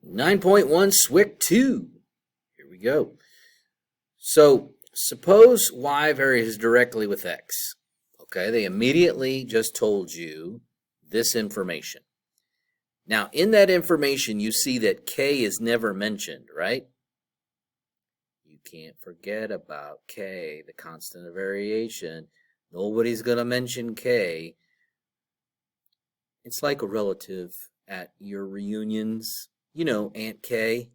9.1 Swyk 2. Here we go. So suppose y varies directly with x. Okay, they immediately just told you this information. Now, in that information, you see that k is never mentioned, right? You can't forget about k, the constant of variation. Nobody's going to mention k. It's like a relative at your reunions. You know, Aunt Kay.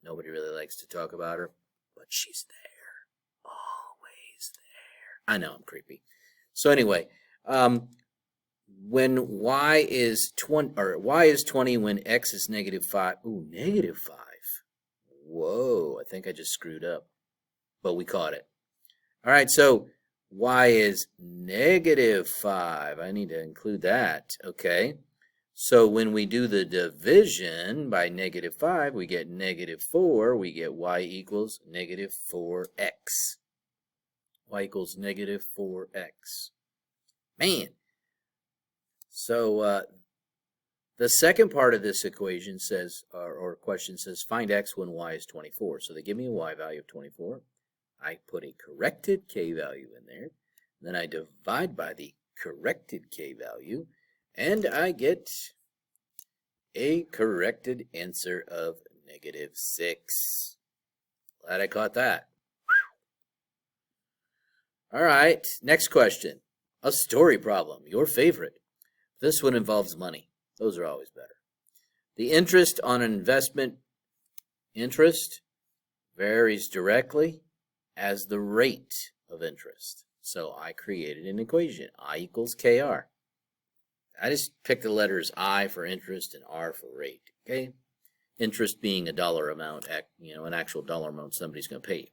Nobody really likes to talk about her, but she's there. Always there. I know, I'm creepy. So anyway, when y is 20, or y is 20 when x is negative 5. Ooh, negative 5. Whoa, I think I just screwed up. But we caught it. All right, so y is negative 5. I need to include that. Okay. So when we do the division by negative 5, we get negative 4. We get y equals negative 4x. Y equals negative 4x. Man. So the second part of this equation says, or question says, find x when y is 24. So they give me a y value of 24. I put a corrected k value in there. Then I divide by the corrected k value. And I get a corrected answer of negative 6. Glad I caught that. All right, next question. A story problem, your favorite. This one involves money. Those are always better. The interest on an investment varies directly as the rate of interest. So I created an equation, I equals KR. I just picked the letters I for interest and R for rate, okay? Interest being a dollar amount, an actual dollar amount somebody's going to pay you.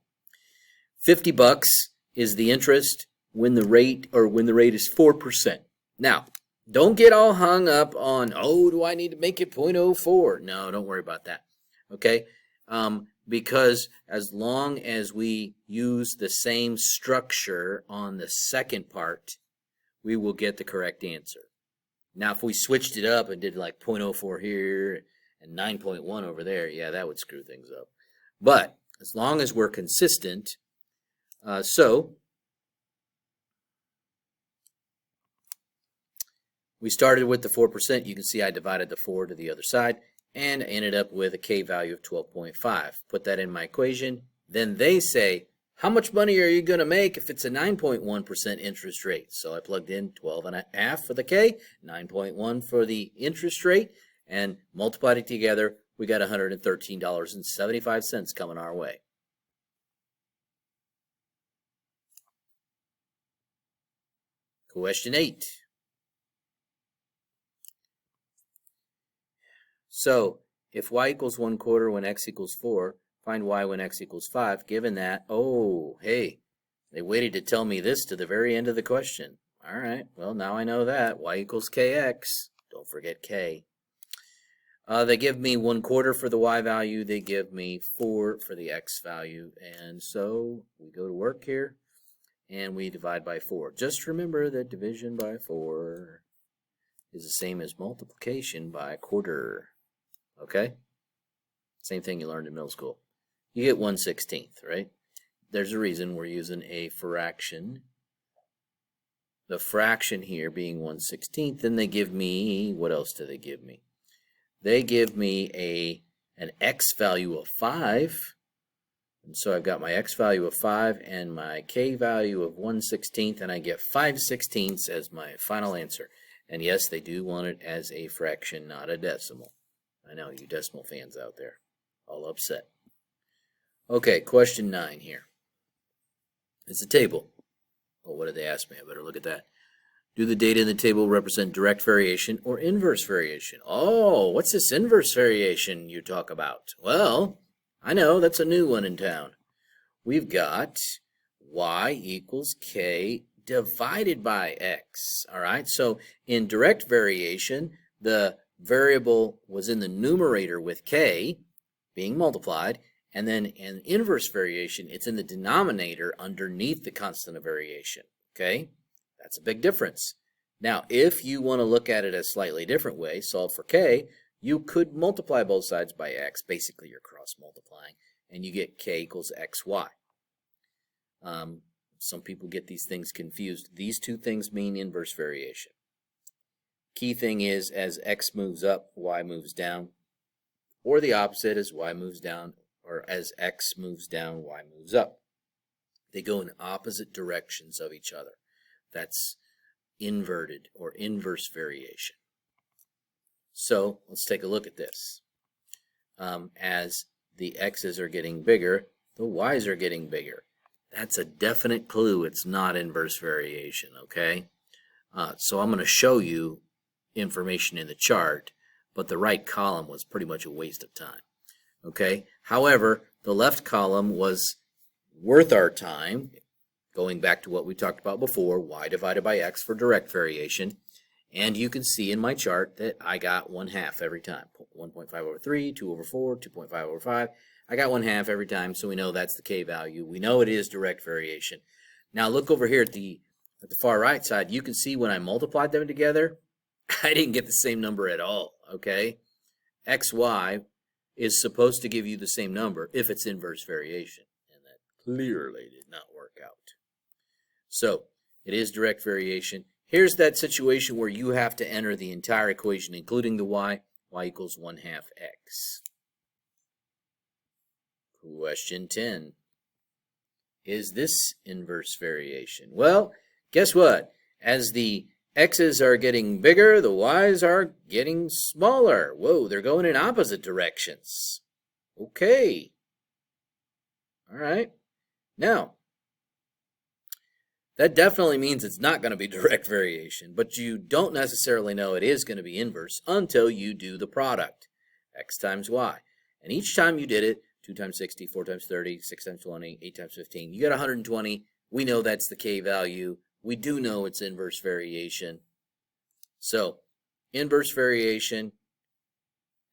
$50 is the interest when the rate is 4%. Now, don't get all hung up on, oh, do I need to make it 0.04? No, don't worry about that, okay? Because as long as we use the same structure on the second part, we will get the correct answer. Now, if we switched it up and did like 0.04 here and 9.1 over there, yeah, that would screw things up. But as long as we're consistent, so we started with the 4%. You can see I divided the 4 to the other side and ended up with a k value of 12.5. Put that in my equation. Then they say, how much money are you going to make if it's a 9.1% interest rate? So I plugged in 12.5 for the K, 9.1 for the interest rate, and multiplied it together. We got $113.75 coming our way. Question 8. So if y equals 1/4 when x equals 4, find y when x equals 5, given that, oh, hey, they waited to tell me this to the very end of the question. All right, well, now I know that. Y equals kx. Don't forget k. They give me 1/4 for the y value. They give me 4 for the x value. And so we go to work here, and we divide by 4. Just remember that division by 4 is the same as multiplication by a quarter. Okay? Same thing you learned in middle school. You get 1/16, right? There's a reason we're using a fraction. The fraction here being 1/16. Then they give me, what else do they give me? They give me an x value of 5. And so I've got my x value of 5 and my k value of 1/16, and I get 5/16 as my final answer. And yes, they do want it as a fraction, not a decimal. I know you decimal fans out there, all upset. Okay, question 9 here. It's a table. Oh, what did they ask me? I better look at that. Do the data in the table represent direct variation or inverse variation? Oh, what's this inverse variation you talk about? Well, I know, that's a new one in town. We've got y equals k divided by x. All right, so in direct variation, the variable was in the numerator with k being multiplied, and then in inverse variation, it's in the denominator underneath the constant of variation. Okay, that's a big difference. Now, if you want to look at it a slightly different way, solve for k, you could multiply both sides by x. Basically, you're cross multiplying, and you get k equals xy. Some people get these things confused. These two things mean inverse variation. Key thing is, as x moves up, y moves down, or the opposite, as y moves down, or as x moves down, y moves up. They go in opposite directions of each other. That's inverted or inverse variation. So let's take a look at this. As the x's are getting bigger, the y's are getting bigger. That's a definite clue it's not inverse variation, okay? So I'm going to show you information in the chart, but the right column was pretty much a waste of time, okay? However, the left column was worth our time, going back to what we talked about before, y divided by x for direct variation. And you can see in my chart that I got 1/2 every time. 1.5 over 3, 2 over 4, 2.5 over 5. I got 1/2 every time, so we know that's the k value. We know it is direct variation. Now look over here at the far right side. You can see when I multiplied them together, I didn't get the same number at all, okay? xy is supposed to give you the same number if it's inverse variation, and that clearly did not work out. So it is direct variation. Here's that situation where you have to enter the entire equation, including the y equals 1/2 x. Question 10. Is this inverse variation? Well, guess what? As the x's are getting bigger, the y's are getting smaller. Whoa, they're going in opposite directions. Okay. All right. Now, that definitely means it's not going to be direct variation, but you don't necessarily know it is going to be inverse until you do the product, x times y. And each time you did it, 2 times 60, 4 times 30, 6 times 20, 8 times 15, you get 120. We know that's the k value. We do know it's inverse variation. So, inverse variation,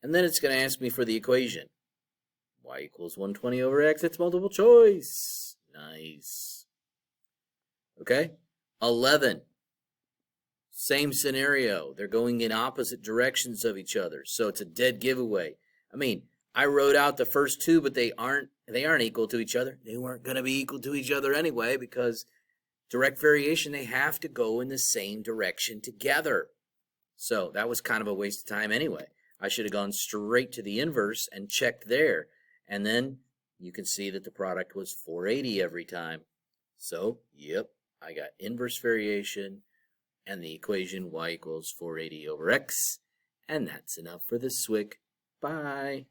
and then it's going to ask me for the equation. Y equals 120 over x, it's multiple choice. Nice. Okay, 11. Same scenario. They're going in opposite directions of each other, so it's a dead giveaway. I mean, I wrote out the first two, but they aren't equal to each other. They weren't going to be equal to each other anyway, because direct variation, they have to go in the same direction together. So that was kind of a waste of time anyway. I should have gone straight to the inverse and checked there, and then you can see that the product was 480 every time. So, yep, I got inverse variation and the equation y equals 480 over x, and that's enough for the Swyk. Bye.